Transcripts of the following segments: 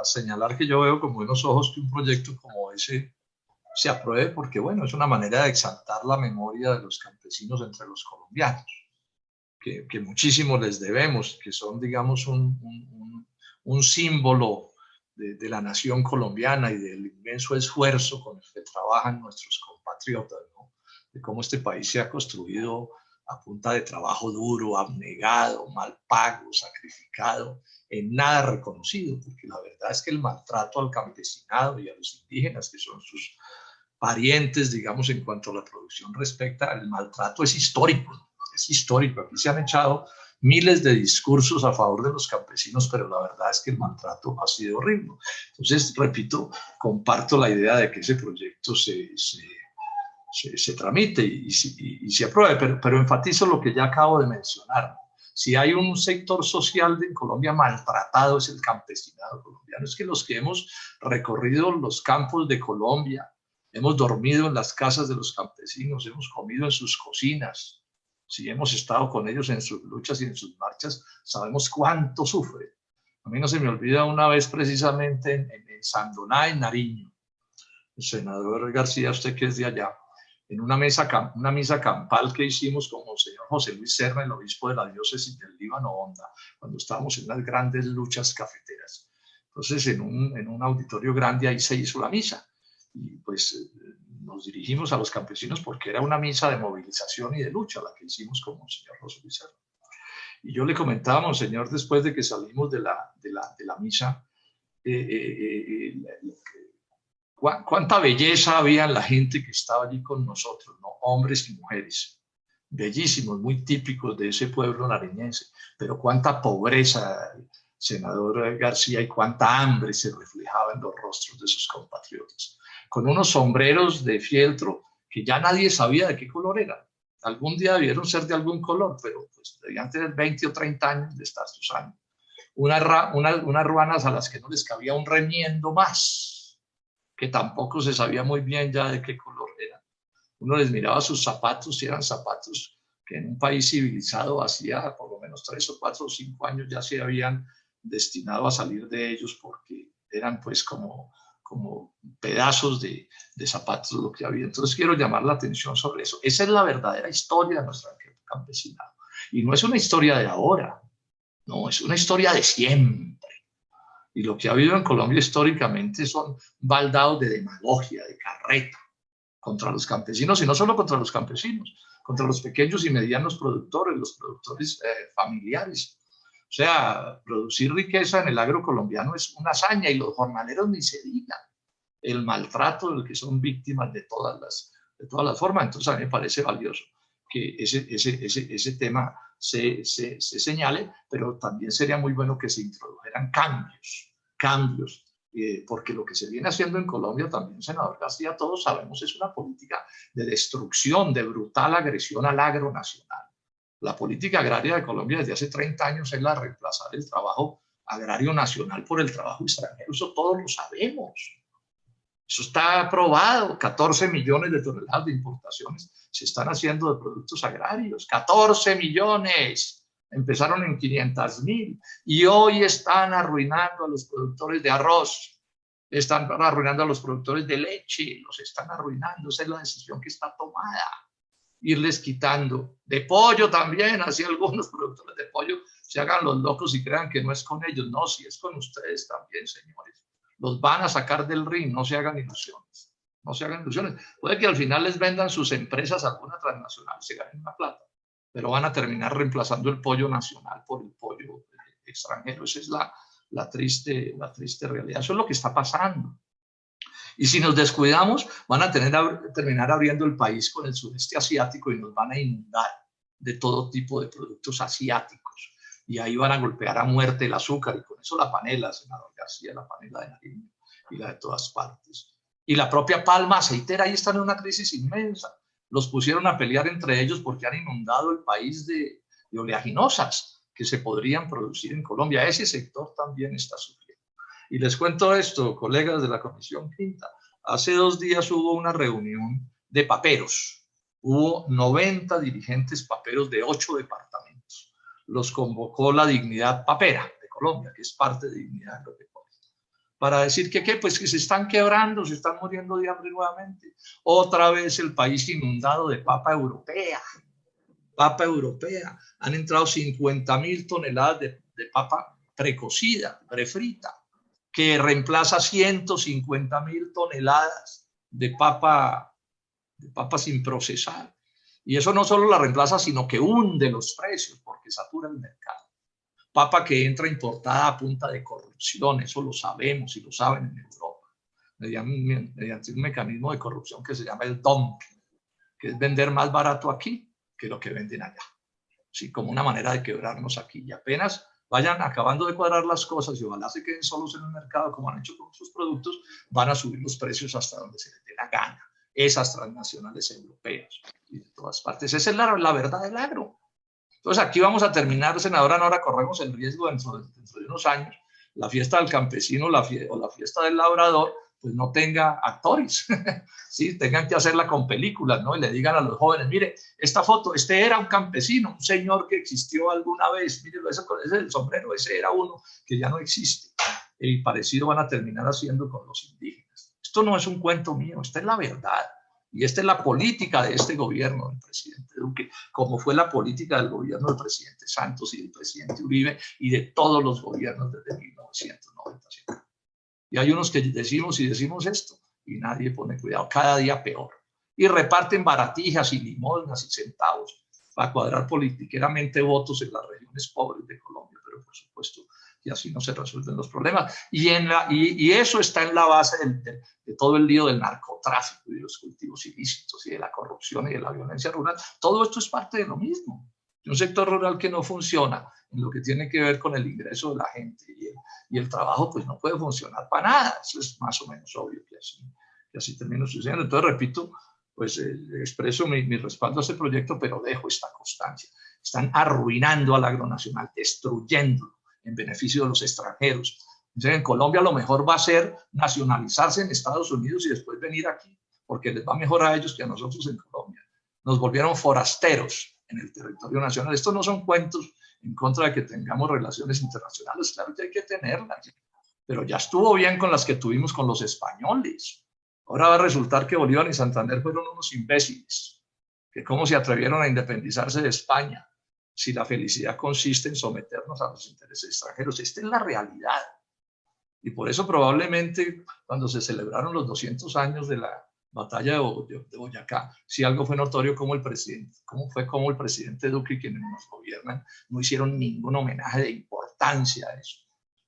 señalar que yo veo con buenos ojos que un proyecto como ese se apruebe, porque bueno, es una manera de exaltar la memoria de los campesinos entre los colombianos, que muchísimo les debemos, que son, digamos, un símbolo de la nación colombiana y del inmenso esfuerzo con el que trabajan nuestros compatriotas, ¿no? De cómo este país se ha construido a punta de trabajo duro, abnegado, mal pago, sacrificado, en nada reconocido, porque la verdad es que el maltrato al campesinado y a los indígenas, que son sus parientes, digamos, en cuanto a la producción respecta, el maltrato es histórico, es histórico. Aquí se han echado miles de discursos a favor de los campesinos, pero la verdad es que el maltrato ha sido horrible. Entonces, repito, comparto la idea de que ese proyecto se tramite y se apruebe, pero enfatizo lo que ya acabo de mencionar. Si hay un sector social en Colombia maltratado es el campesinado colombiano. Es que los que hemos recorrido los campos de Colombia, hemos dormido en las casas de los campesinos, hemos comido en sus cocinas, si hemos estado con ellos en sus luchas y en sus marchas, sabemos cuánto sufre. A mí no se me olvida una vez precisamente en Sandoná, en Nariño, el senador García, usted que es de allá, en una misa campal que hicimos con Monseñor José Luis Serna, el obispo de la diócesis del Líbano Honda, cuando estábamos en unas grandes luchas cafeteras. Entonces, en un auditorio grande ahí se hizo la misa. Y pues nos dirigimos a los campesinos porque era una misa de movilización y de lucha la que hicimos con Monseñor José Luis Serna. Y yo le comentaba a Monseñor después de que salimos de la misa, cuánta belleza había en la gente que estaba allí con nosotros, ¿no? Hombres y mujeres, bellísimos, muy típicos de ese pueblo nariñense, pero cuánta pobreza, senador García, y cuánta hambre se reflejaba en los rostros de sus compatriotas, con unos sombreros de fieltro que ya nadie sabía de qué color eran. Algún día debieron ser de algún color, pero pues debían tener 20 o 30 años de estar usando. Unas ruanas a las que no les cabía un remiendo más, que tampoco se sabía muy bien ya de qué color eran. Uno les miraba sus zapatos y eran zapatos que en un país civilizado hacía por lo menos 3 o 4 o 5 años ya se habían destinado a salir de ellos porque eran pues como pedazos de zapatos lo que había. Entonces quiero llamar la atención sobre eso. Esa es la verdadera historia de nuestra campesinado. Y no es una historia de ahora, no, es una historia de siempre. Y lo que ha habido en Colombia históricamente son baldados de demagogia, de carreta, contra los campesinos, y no solo contra los campesinos, contra los pequeños y medianos productores, los productores familiares. O sea, producir riqueza en el agro colombiano es una hazaña, y los jornaleros ni se digan el maltrato del que son víctimas de todas las formas. Entonces a mí me parece valioso que ese tema se señale, pero también sería muy bueno que se introdujeran cambios, porque lo que se viene haciendo en Colombia también, senador García, todos sabemos, es una política de destrucción, de brutal agresión al agro nacional. La política agraria de Colombia desde hace 30 años es la de reemplazar el trabajo agrario nacional por el trabajo extranjero, eso todos lo sabemos. Eso está aprobado, 14 millones de toneladas de importaciones se están haciendo de productos agrarios, 14 millones, empezaron en 500.000 y hoy están arruinando a los productores de arroz, están arruinando a los productores de leche, los están arruinando, esa es la decisión que está tomada, irles quitando, de pollo también, así algunos productores de pollo se hagan los locos y crean que no es con ellos, no, si es con ustedes también, señores. Los van a sacar del ring, no se hagan ilusiones, no se hagan ilusiones. Puede que al final les vendan sus empresas a alguna transnacional, se ganen una plata, pero van a terminar reemplazando el pollo nacional por el pollo extranjero. Esa es la triste realidad. Eso es lo que está pasando. Y si nos descuidamos, van a terminar abriendo el país con el sudeste asiático y nos van a inundar de todo tipo de productos asiáticos. Y ahí van a golpear a muerte el azúcar, y con eso la panela, senador García, la panela de Nariño y la de todas partes. Y la propia palma aceitera, ahí están en una crisis inmensa. Los pusieron a pelear entre ellos porque han inundado el país de oleaginosas que se podrían producir en Colombia. Ese sector también está sufriendo. Y les cuento esto, colegas de la Comisión Quinta. Hace 2 días hubo una reunión de paperos. Hubo 90 dirigentes paperos de 8 departamentos. Los convocó la Dignidad Papera de Colombia, que es parte de Dignidad Agropecuaria. para decir que, pues, que se están quebrando, se están muriendo de hambre nuevamente. Otra vez el país inundado de papa europea. Papa europea. Han entrado 50.000 toneladas de papa precocida, prefrita, que reemplaza 150.000 toneladas de papa sin procesar. Y eso no solo la reemplaza, sino que hunde los precios porque satura el mercado. Papa que entra importada a punta de corrupción, eso lo sabemos y lo saben en Europa, mediante un mecanismo de corrupción que se llama el dumping, que es vender más barato aquí que lo que venden allá. Sí, como una manera de quebrarnos aquí. Y apenas vayan acabando de cuadrar las cosas y ojalá se queden solos en el mercado, como han hecho con sus productos, van a subir los precios hasta donde se les dé la gana. Esas transnacionales europeas y de todas partes. Esa es la verdad del agro. Entonces aquí vamos a terminar, senadora Nora, corremos el riesgo dentro de unos años, la fiesta del campesino o la fiesta del labrador, pues no tenga actores, ¿sí? Tengan que hacerla con películas, ¿no? Y le digan a los jóvenes, mire, esta foto, este era un campesino, un señor que existió alguna vez, mire, ese es el sombrero, ese era uno que ya no existe. Y parecido van a terminar haciendo con los indígenas. Esto no es un cuento mío, esta es la verdad. Y esta es la política de este gobierno del presidente Duque, como fue la política del gobierno del presidente Santos y del presidente Uribe y de todos los gobiernos desde 1997. Y hay unos que decimos esto y nadie pone cuidado, cada día peor. Y reparten baratijas y limosnas y centavos para cuadrar politiqueramente votos en las regiones pobres de Colombia, pero por supuesto que así no se resuelven los problemas. Y eso está en la base de todo el lío del narcotráfico y de los cultivos ilícitos y de la corrupción y de la violencia rural. Todo esto es parte de lo mismo. Un sector rural que no funciona en lo que tiene que ver con el ingreso de la gente y el trabajo, pues no puede funcionar para nada. Eso es más o menos obvio que así termina sucediendo. Entonces, repito, pues expreso mi respaldo a este proyecto, pero dejo esta constancia. Están arruinando al agro nacional, destruyéndolo en beneficio de los extranjeros. Entonces, en Colombia lo mejor va a ser nacionalizarse en Estados Unidos y después venir aquí, porque les va mejor a ellos que a nosotros en Colombia. Nos volvieron forasteros en el territorio nacional. Estos no son cuentos en contra de que tengamos relaciones internacionales, claro que hay que tenerlas, pero ya estuvo bien con las que tuvimos con los españoles. Ahora va a resultar que Bolívar y Santander fueron unos imbéciles, que cómo se atrevieron a independizarse de España, si la felicidad consiste en someternos a los intereses extranjeros. Esta es la realidad. Y por eso probablemente cuando se celebraron los 200 años de la batalla de Boyacá, si algo fue notorio como el presidente Duque y quienes nos gobiernan no hicieron ningún homenaje de importancia a eso.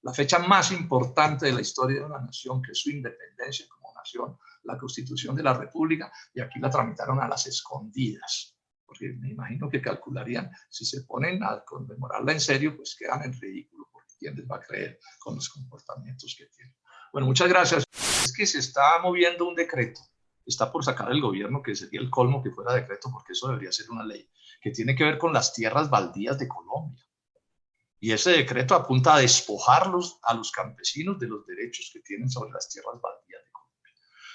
La fecha más importante de la historia de una nación, que es su independencia como nación, la Constitución de la República, y aquí la tramitaron a las escondidas. Porque me imagino que calcularían, si se ponen a conmemorarla en serio, pues quedan en ridículo, porque quién les va a creer con los comportamientos que tienen. Bueno, muchas gracias. Es que se está moviendo un decreto, está por sacar el gobierno, que sería el colmo que fuera decreto, porque eso debería ser una ley, que tiene que ver con las tierras baldías de Colombia. Y ese decreto apunta a despojarlos a los campesinos de los derechos que tienen sobre las tierras baldías de Colombia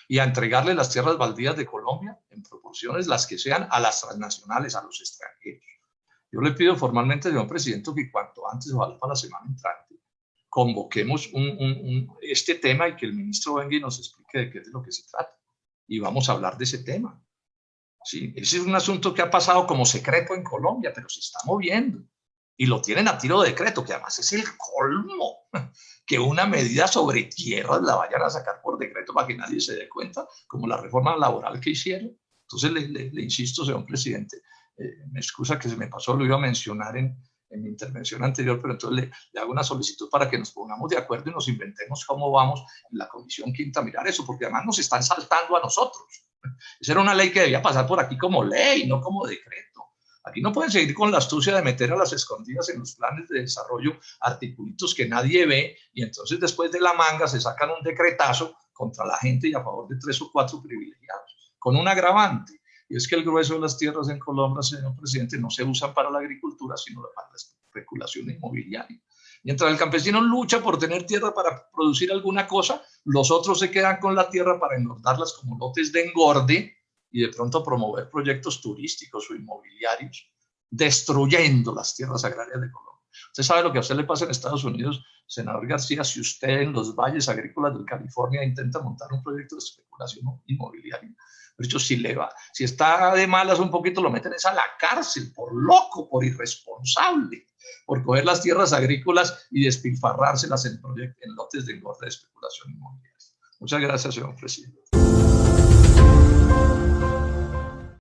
y a entregarle las tierras baldías de Colombia en proporciones las que sean a las transnacionales, a los extranjeros. Yo le pido formalmente, señor presidente, que cuanto antes, ojalá para la semana entrante, convoquemos este tema y que el ministro venga y nos explique de qué es de lo que se trata. Y vamos a hablar de ese tema. Sí, ese es un asunto que ha pasado como secreto en Colombia, pero se está moviendo. Y lo tienen a tiro de decreto, que además es el colmo, que una medida sobre tierras la vayan a sacar por decreto para que nadie se dé cuenta, como la reforma laboral que hicieron. Entonces le insisto, señor presidente, me excusa que se me pasó, lo iba a mencionar en mi intervención anterior, pero entonces le hago una solicitud para que nos pongamos de acuerdo y nos inventemos cómo vamos en la Comisión Quinta a mirar eso, porque además nos están saltando a nosotros. Esa era una ley que debía pasar por aquí como ley, no como decreto. Aquí no pueden seguir con la astucia de meter a las escondidas en los planes de desarrollo articulitos que nadie ve y entonces después de la manga se sacan un decretazo contra la gente y a favor de 3 o 4 privilegiados, con un agravante. Y es que el grueso de las tierras en Colombia, señor presidente, no se usan para la agricultura, sino para la especulación inmobiliaria. Mientras el campesino lucha por tener tierra para producir alguna cosa, los otros se quedan con la tierra para engordarlas como lotes de engorde y de pronto promover proyectos turísticos o inmobiliarios, destruyendo las tierras agrarias de Colombia. Usted sabe lo que a usted le pasa en Estados Unidos, senador García, si usted en los valles agrícolas de California intenta montar un proyecto de especulación inmobiliaria. De hecho, si está de malas un poquito, lo meten a la cárcel por loco, por irresponsable, por coger las tierras agrícolas y despilfarrárselas en lotes de engorde de especulación inmobiliaria. Muchas gracias, señor presidente.